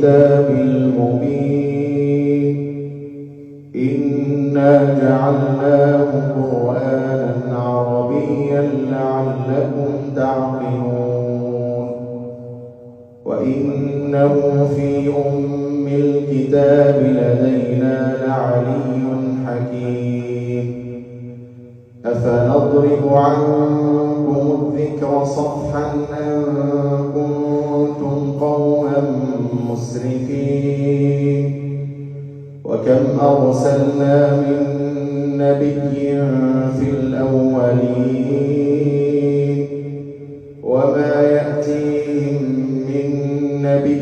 الكتاب المبين إنا جعلناه قرآنا عربيا لعلكم تعقلون وإنه في أم الكتاب لدينا لعلي حكيم أفنضرب عنكم الذكر صفحا أن كنتم قوما مسرفين وكم أرسلنا من نبي في الأولين وما يأتيهم من نبي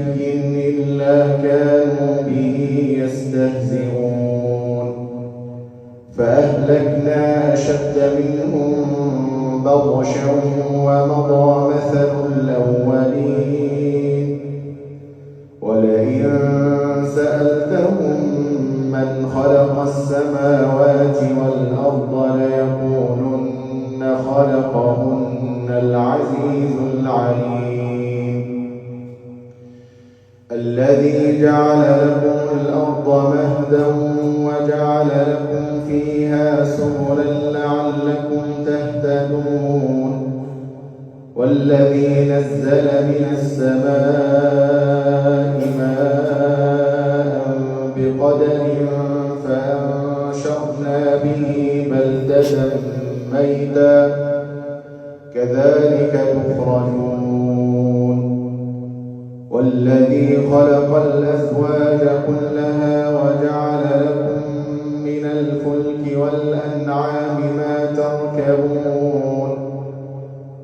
إلا كانوا به يستهزئون فأهلكنا أشد منهم بطشا ومضى مثل الأولين ولئن سألتهم من خلق السماوات والأرض ليقولن خلقهن العزيز العليم الذي جعل لكم الأرض مهدا وجعل لكم فيها سبلا لعلكم تهتدون والذي نزل من السماء ماء بقدر فأنشرنا به بلدة ميتا كذلك تخرجون والذي خلق الأزواج كلها وجعل لكم من الفلك والأنعام ما تركبون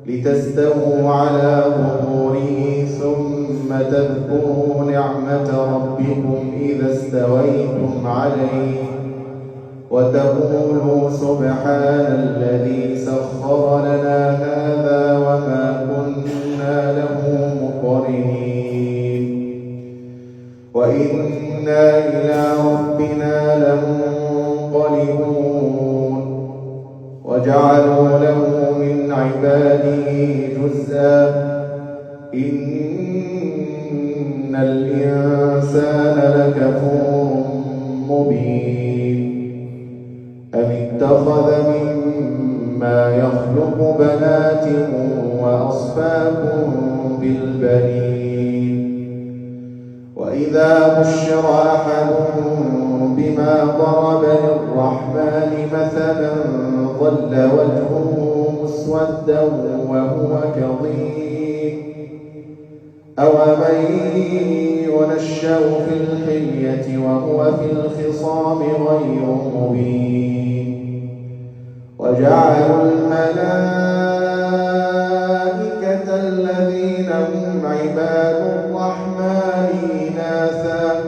لتستووا على ظهوره ثم تذكروا نعمة ربكم إذا استويتم عليه وتقولوا سبحان الذي سخر لنا هذا وما كنا له مقرنين وإنا إلى ربنا لمنقلبون وجعلوا له من عباده جزءا إن الإنسان لكفور مبين أم اتخذ مما يخلق بنات وأصفاكم بالبنين وإذا بشر أحدهم بما ضرب للرحمن مثلا ظل وجهه مسودا وهو كظيم أومن ينشأ في الحلية وهو في الخصام غير مبين وجعلوا الملائكة الذين هم عباد الرحمن إناثا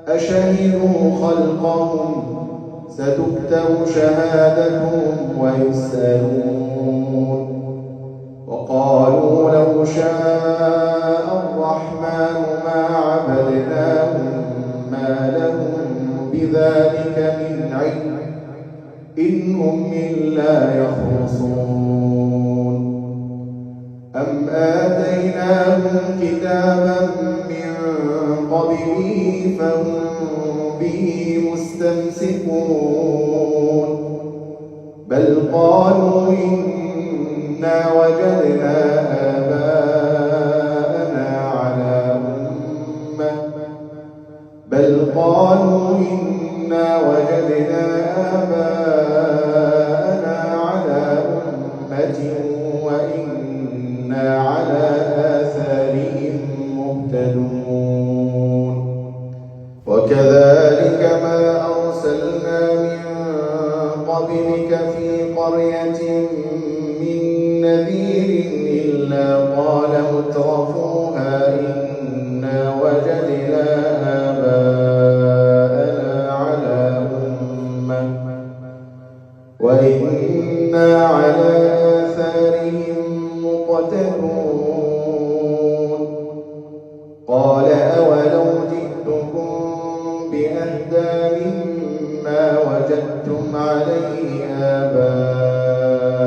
أشهدوا خلقهم ستكتب شهادتهم ويسألون وقالوا لو شاء الرحمن ما عبدناهم ما لهم بذلك من علم إن هم إلا يخرصون أم آتيناهم كتابا من قبله فهم به مستمسكون بل قالوا إنا وجدنا آباءنا على أمة بل قالوا إنا وجدنا آباءنا على أمة وإنا على آثارهم مهتدون وكذلك ما أرسلنا من قبلك في قرية من نذير إلا قال مترفوها إنا وجدنا آباءنا على أمة وإنا على آثارهم مقتدون قال أولو جئتكم بأهدى مما وجدتم عليه آباءكم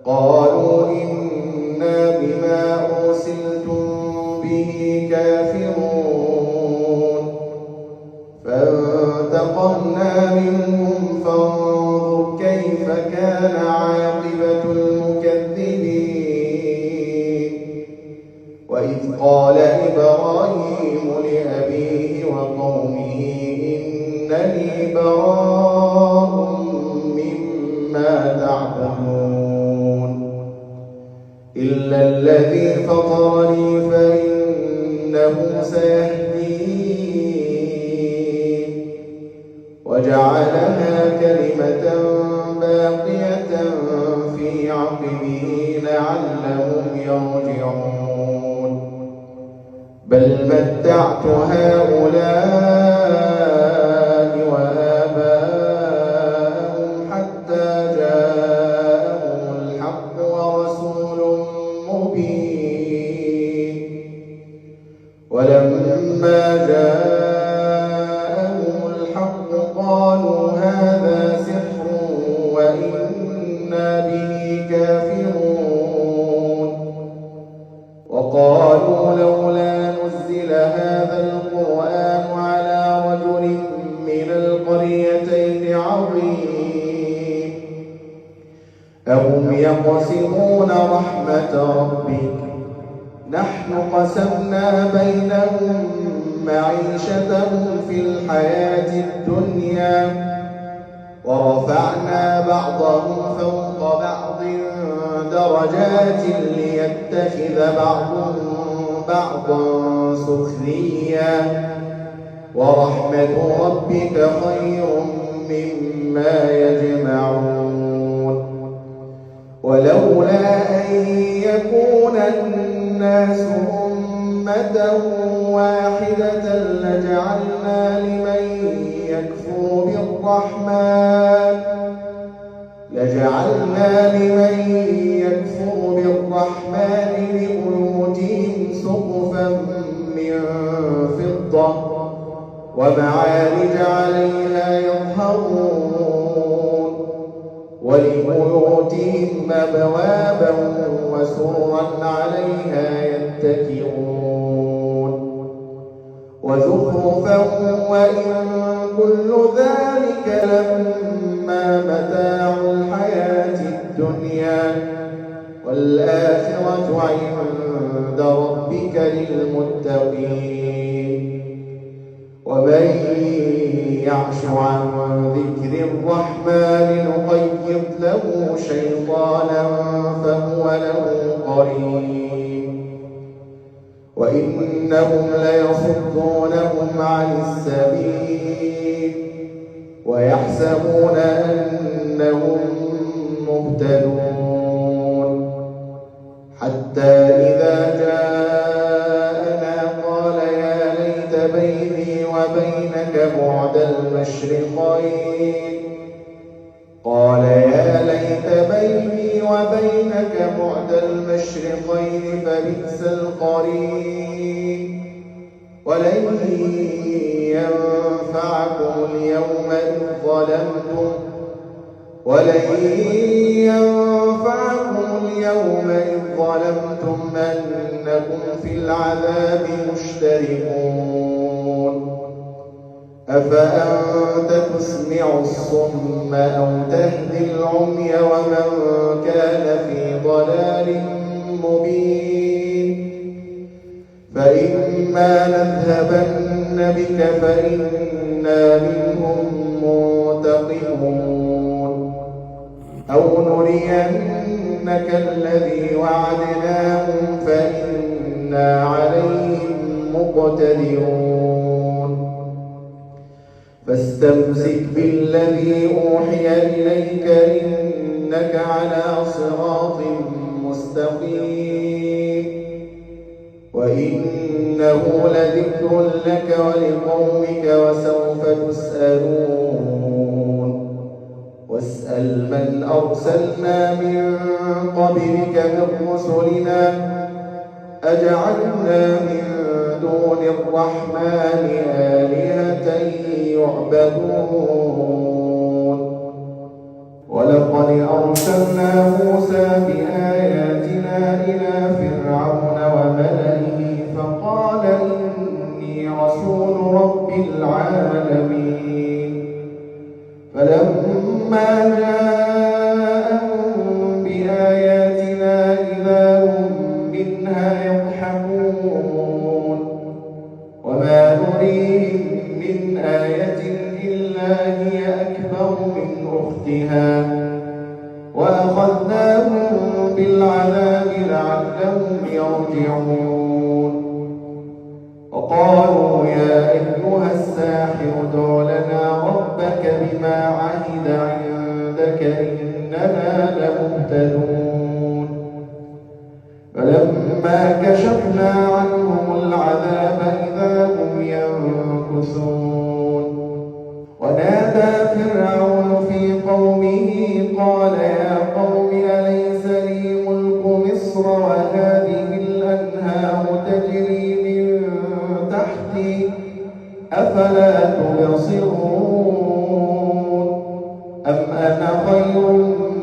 قالوا إنا بما أرسلتم به كافرون عاقبة المكذبين وإذ قال إبراهيم لأبيه وقومه إنني براء مما تعبدون إلا الذي فطرني فإنه سيهدين وجعلها كلمة باقية في عقبه لعلهم يرجعون بل متعت هؤلاء وآباءهم حتى جاءهم الحق ورسول مبين ولما جاءهم الحق قالوا هذا سحر وإنا به كافرون وقالوا لولا نزل هذا القرآن على رجل من القريتين عظيم أهم يقسمون رحمة ربك نحن قسمنا بينهم معيشتهم في الحياة الدنيا ورفعنا بعضهم فوق بعض درجات ليتخذ بعضهم بعضا سخريا ورحمة ربك خير مما يجمعون ولولا أن يكون الناس أمة واحدة لجعلنا لمن يكفر بالرحمن لبيوتهم سقفا من فضة ومعارج عليها يظهرون ولبيوتهم أبوابا وسرا عليها يتكئون وزخرفا وإن كل ذلك لما متاع الحياة الدنيا والآخرة عند ربك للمتقين ومن يعش عن ذكر الرحمن نقيض له شيطانا فهو له قرين وإنهم ليصدونهم عن السبيل ويحسبون أنهم مهتدون حتى إذا جاءنا قال يا ليت بيني وبينك بعد المشرقين فبئس القرين ولن ينفعكم اليوم إذ ظلمتم أنكم في العذاب مشتركون أفأنت تسمع الصم أو تهدي العمي ومن كان في ضلال مبين فإما نذهبن بك فإنا منهم منتقمون أو نرينك الذي وعدناهم فإنا عليهم مقتدرون فاستمسك بالذي أوحي إليك إنك على صراط مستقيم وإنه لذكر لك ولقومك وسوف تسألون واسأل من أرسلنا من قبلك من رسلنا أجعلنا من دون الرحمن آلهة يعبدون ولقد أرسلنا موسى بآياتنا إلى فرعون وملئه فقال إني رسول رب العالمين فلما جاءهم يرجعون وقالوا يا أيها الساحر ادع لنا ربك بما عهد عندك إننا لمهتدون فلما كشفنا عنهم العذاب إذا هم ينكثون ونادى فرعون في قومه قال يا قوم أليس لي ملك مصر وهذه الأنهار تجري من تحتي أفلا تبصرون أم أنا خير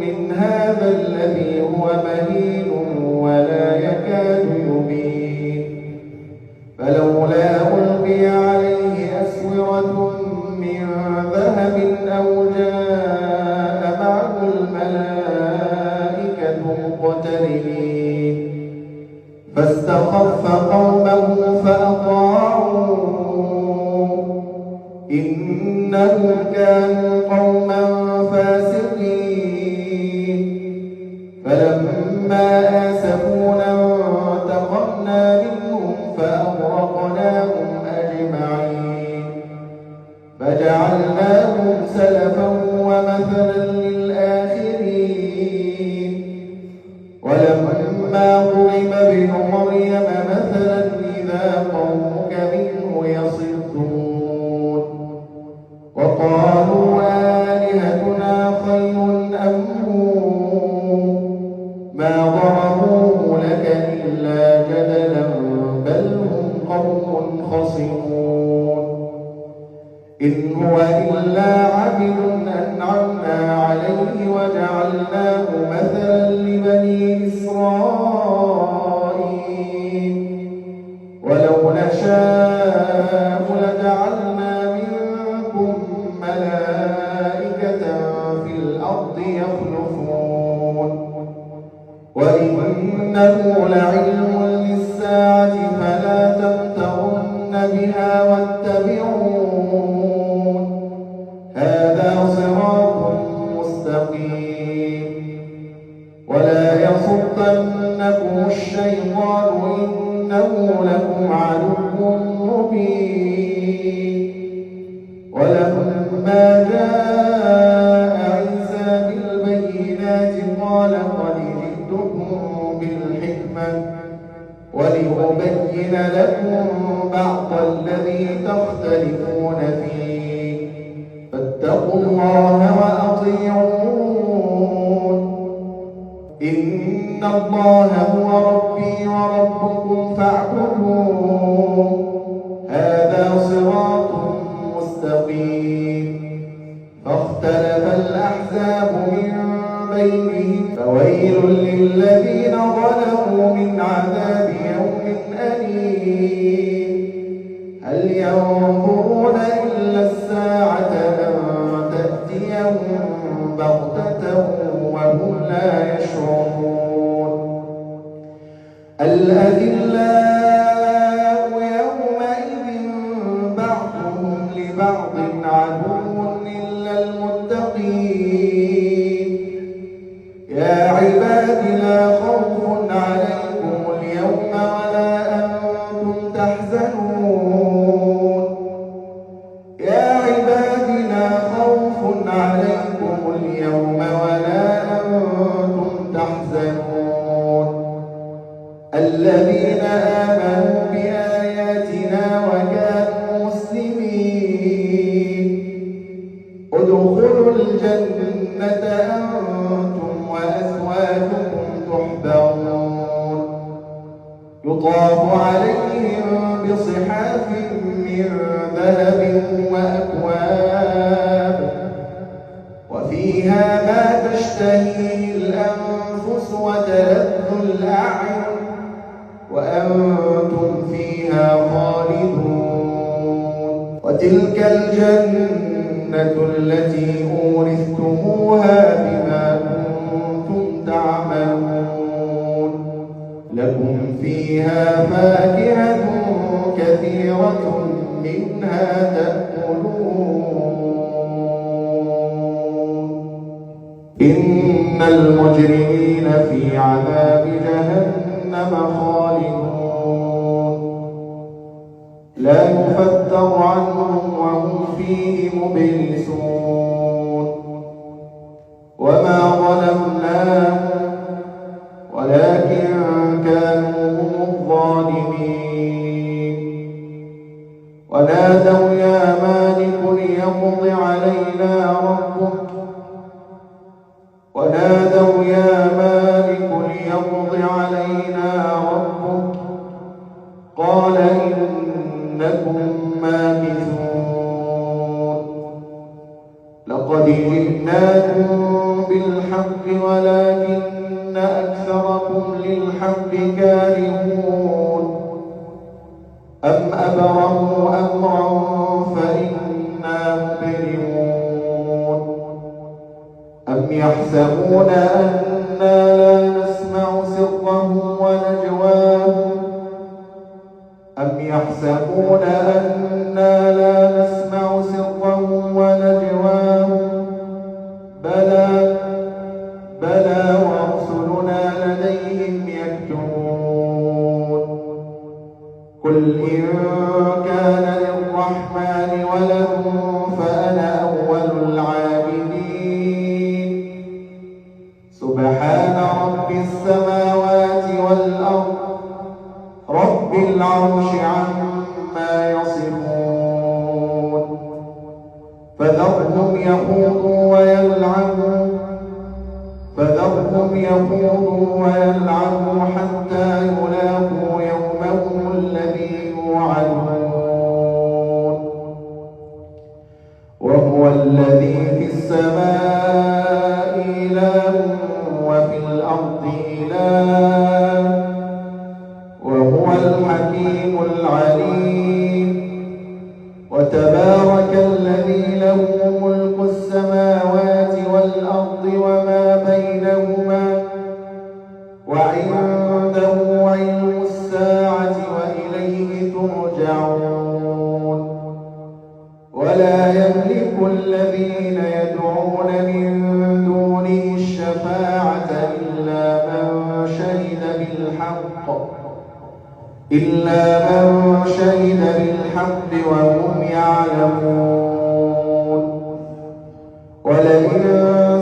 من هذا الذي هو مهين ولا يكاد يبين فلولا ألقي عليه أسورة من ذهب أو جاء معه الملائكة مقترنين فاستخف قومه فأطاعوه إنهم كانوا قوما فاسقين فلما آسفونا انتقمنا منهم فأغرقناهم أجمعين فجعلناهم سلفا ومثلا للآخرين ولما ضرب ابن مريم مثلا إذا قومك منه يصدون وقالوا آلهتنا خير أم هو ما ضربوه لك إلا جدلا بل هم قوم خصمون إن هو إلا عبد أنعمنا عليه وجعلناه مثلا لبني إسرائيل ولو نشاء لجعلنا منكم ملائكة في الأرض يخلفون وإنه لعلم للساعة فلا تمترن بها واتبعون هذا صراط مستقيم ولا يصدنكم الشيطان إنه لكم عدو مبين ولما جاء عيسى بالبينات قال قد جئتكم بالحكمة ولأبين لكم بعض الذي تختلفون فيه فاتقوا الله وأطيعون إن الله هو ربي وربكم فاعبدوه هذا صراط مستقيم فاختلف الأحزاب من بينهم فويل للذين ظلموا من عذاب يوم أليم هل ينظرون إلا الساعة أن تأتيهم بغتة وهم لا يشعرون الأذلاء يومئذ بعضهم لبعض عدو إلا المتقين يا عباد لا خوف عليكم اليوم ولا أنتم تحزنون يا عباد لا خوف عليكم اليوم ولا أنتم تحزنون الذين آمنوا بآياتنا وكانوا مسلمين ادخلوا الجنة أنتم وأزواجكم تحبرون يطاف عليهم بصحاف من ذهب وأكواب وفيها ما تشتهيه الأنفس وتلذ الأعين وأنتم فيها خالدون وتلك الجنة التي أورثتموها بما كنتم تعملون لكم فيها فاكهة كثيرة منها تأكلون إن المجرمين في عذاب جهنم خالدون لا يفتر عنهم وهم فيه مبلسون وما ظلمناهم ولكن كانوا هم الظالمين ونادوا يا مالك ليقض علينا ربك ونادوا يا مالك ليقض علينا ربك قال إنكم ماكثون لقد جئناكم بالحق ولكن أكثركم للحق كارهون أم أبرموا أمرا فإنا مبرمون أم يحسبون أنا لا نسمع سرهم ونجواهم أم يحسبون أنا لا نسمع سرهم ونجواهم بلى ورسلنا لديهم يكتبون قل إن كان للرحمن ولد فأنا أول العابدين سبحان رب السماوات والأرض رب العرش عما يصفون فذرهم يخوضوا ويلعبوا حتى يلاقوا يومهم الذي يوعدون وهو الذي في السماء إله وفي الأرض إله وهو الحكيم العليم وتبارك الذي له ملك السماوات والأرض وما بينهما وعنده علم الساعة وإليه ترجعون ولا يملك الذين يدعون من دونه الشفاعة إلا من شهد بالحق وهم يعلمون ولئن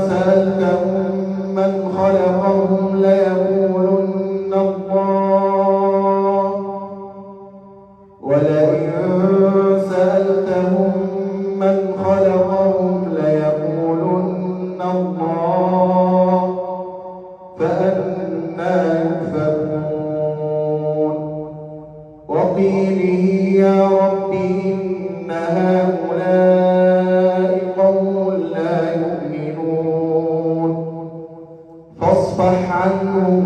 سألتهم من خلقهم ليقولن الله ولئن سألتهم من خلقهم ليقولن الله فأنى يؤفكون وقيله يا رب إن هؤلاء قوم لا يؤمنون فاصفح عنهم